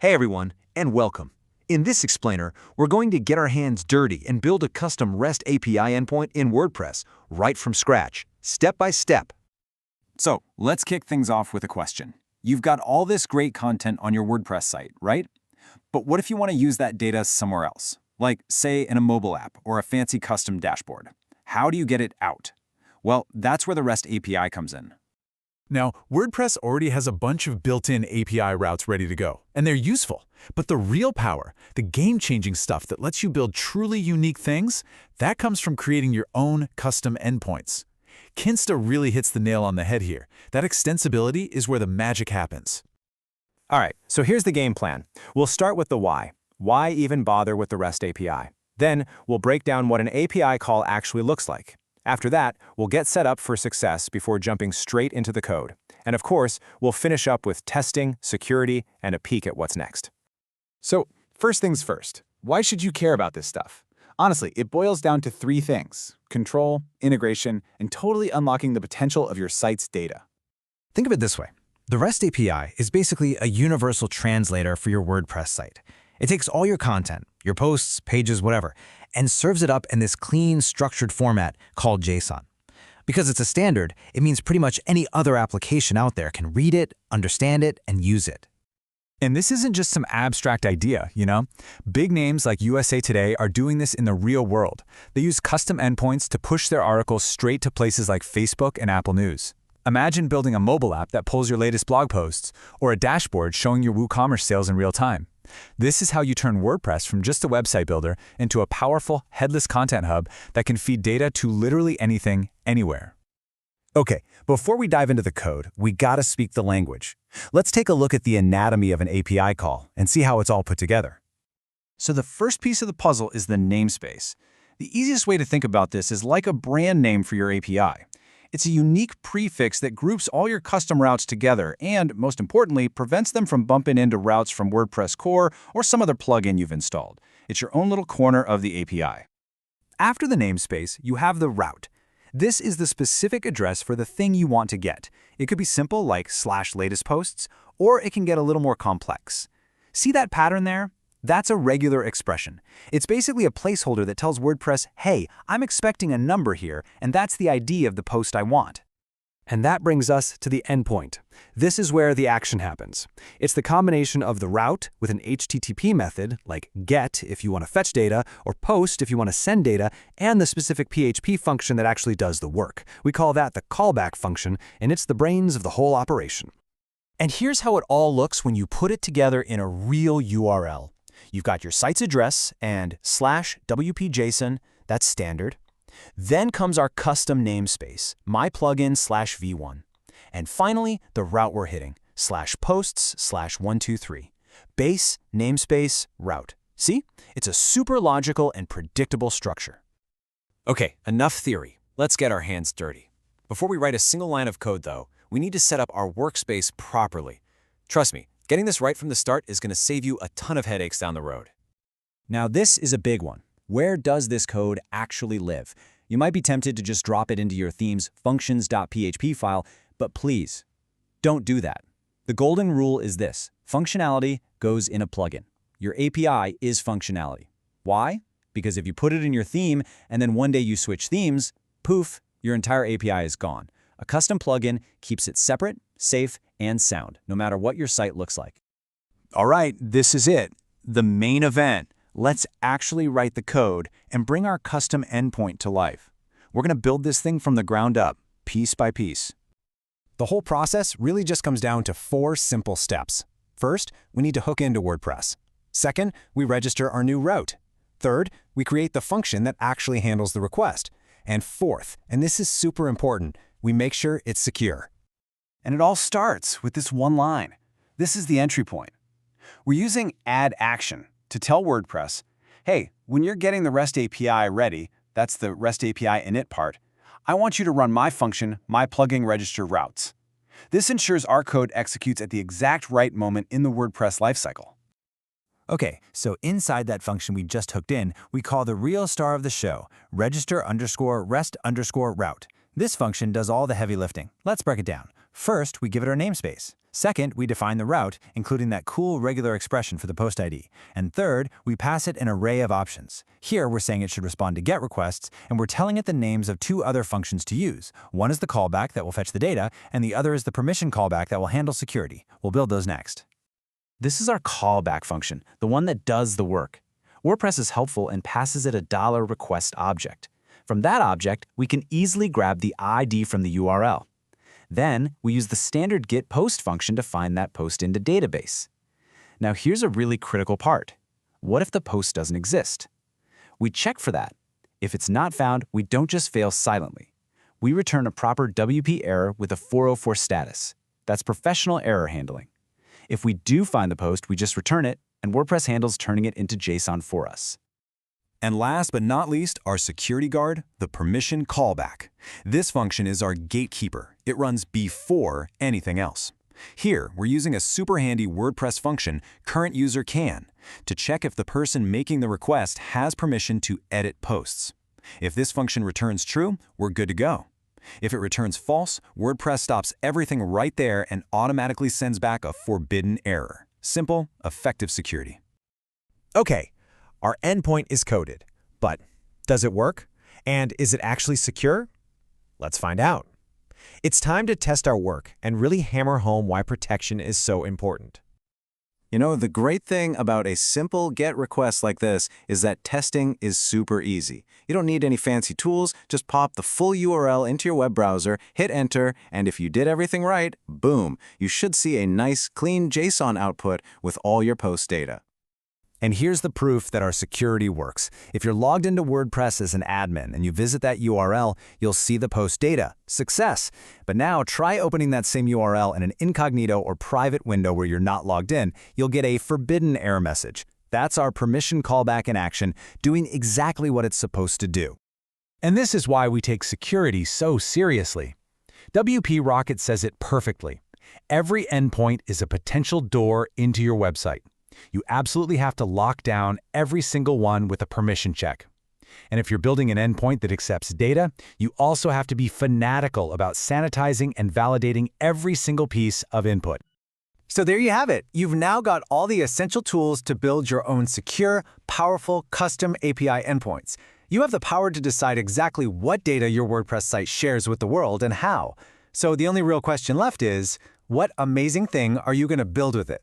Hey everyone, and welcome. In this explainer, we're going to get our hands dirty and build a custom REST API endpoint in WordPress, right from scratch, step by step. So let's kick things off with a question. You've got all this great content on your WordPress site, right? But what if you want to use that data somewhere else? Like, say, in a mobile app or a fancy custom dashboard. How do you get it out? Well, that's where the REST API comes in. Now, WordPress already has a bunch of built-in API routes ready to go, and they're useful. But the real power, the game-changing stuff that lets you build truly unique things, that comes from creating your own custom endpoints. Kinsta really hits the nail on the head here. That extensibility is where the magic happens. All right, so here's the game plan. We'll start with the why. Why even bother with the REST API? Then we'll break down what an API call actually looks like. After that, we'll get set up for success before jumping straight into the code. And of course, we'll finish up with testing, security, and a peek at what's next. So, first things first, why should you care about this stuff? Honestly, it boils down to three things: control, integration, and totally unlocking the potential of your site's data. Think of it this way. The REST API is basically a universal translator for your WordPress site. It takes all your content, your posts, pages, whatever, and serves it up in this clean, structured format called JSON. Because it's a standard, it means pretty much any other application out there can read it, understand it, and use it. And this isn't just some abstract idea, you know? Big names like USA Today are doing this in the real world. They use custom endpoints to push their articles straight to places like Facebook and Apple News. Imagine building a mobile app that pulls your latest blog posts, or a dashboard showing your WooCommerce sales in real time. This is how you turn WordPress from just a website builder into a powerful, headless content hub that can feed data to literally anything, anywhere. Okay, before we dive into the code, we gotta speak the language. Let's take a look at the anatomy of an API call and see how it's all put together. So the first piece of the puzzle is the namespace. The easiest way to think about this is like a brand name for your API. It's a unique prefix that groups all your custom routes together and, most importantly, prevents them from bumping into routes from WordPress core or some other plugin you've installed. It's your own little corner of the API. After the namespace, you have the route. This is the specific address for the thing you want to get. It could be simple like /latestposts, or it can get a little more complex. See that pattern there? That's a regular expression. It's basically a placeholder that tells WordPress, hey, I'm expecting a number here, and that's the ID of the post I want. And that brings us to the endpoint. This is where the action happens. It's the combination of the route with an HTTP method, like get if you want to fetch data, or post if you want to send data, and the specific PHP function that actually does the work. We call that the callback function, and it's the brains of the whole operation. And here's how it all looks when you put it together in a real URL. You've got your site's address and /WPJSON, that's standard. Then comes our custom namespace, myplugin/v1. And finally, the route we're hitting, /posts/123. Base, namespace, route. See? It's a super logical and predictable structure. Okay, enough theory. Let's get our hands dirty. Before we write a single line of code, though, we need to set up our workspace properly. Trust me, getting this right from the start is going to save you a ton of headaches down the road. Now this is a big one. Where does this code actually live? You might be tempted to just drop it into your theme's functions.php file, but please, don't do that. The golden rule is this: functionality goes in a plugin. Your API is functionality. Why? Because if you put it in your theme and then one day you switch themes, poof, your entire API is gone. A custom plugin keeps it separate, safe, and sound, no matter what your site looks like. All right, this is it. The main event. Let's actually write the code and bring our custom endpoint to life. We're going to build this thing from the ground up, piece by piece. The whole process really just comes down to 4 simple steps. First, we need to hook into WordPress. Second, we register our new route. Third, we create the function that actually handles the request. And fourth, and this is super important, we make sure it's secure. And it all starts with this one line. This is the entry point. We're using add action to tell WordPress, hey, when you're getting the REST API ready, that's the REST API init part, I want you to run my function, myPlugin register routes. This ensures our code executes at the exact right moment in the WordPress lifecycle. Okay, so inside that function we just hooked in, we call the real star of the show, register_rest_route. This function does all the heavy lifting. Let's break it down. First, we give it our namespace. Second, we define the route, including that cool regular expression for the post ID. And third, we pass it an array of options. Here, we're saying it should respond to GET requests, and we're telling it the names of two other functions to use. One is the callback that will fetch the data, and the other is the permission callback that will handle security. We'll build those next. This is our callback function, the one that does the work. WordPress is helpful and passes it a $request object. From that object, we can easily grab the ID from the URL. Then, we use the standard get post function to find that post into database. Now here's a really critical part. What if the post doesn't exist? We check for that. If it's not found, we don't just fail silently. We return a proper WP error with a 404 status. That's professional error handling. If we do find the post, we just return it, and WordPress handles turning it into JSON for us. And last but not least, our security guard, the permission callback. This function is our gatekeeper. It runs before anything else. Here, we're using a super handy WordPress function, current user can, to check if the person making the request has permission to edit posts. If this function returns true, we're good to go. If it returns false, WordPress stops everything right there and automatically sends back a forbidden error. Simple, effective security. Okay, our endpoint is coded, but does it work? And is it actually secure? Let's find out. It's time to test our work and really hammer home why protection is so important. You know, the great thing about a simple GET request like this is that testing is super easy. You don't need any fancy tools, just pop the full URL into your web browser, hit enter, and if you did everything right, boom, you should see a nice, clean JSON output with all your post data. And here's the proof that our security works. If you're logged into WordPress as an admin and you visit that URL, you'll see the post data. Success! But now try opening that same URL in an incognito or private window where you're not logged in. You'll get a forbidden error message. That's our permission callback in action, doing exactly what it's supposed to do. And this is why we take security so seriously. WP Rocket says it perfectly. Every endpoint is a potential door into your website. You absolutely have to lock down every single one with a permission check. And if you're building an endpoint that accepts data, you also have to be fanatical about sanitizing and validating every single piece of input. So there you have it. You've now got all the essential tools to build your own secure, powerful, custom API endpoints. You have the power to decide exactly what data your WordPress site shares with the world and how. So the only real question left is, what amazing thing are you going to build with it?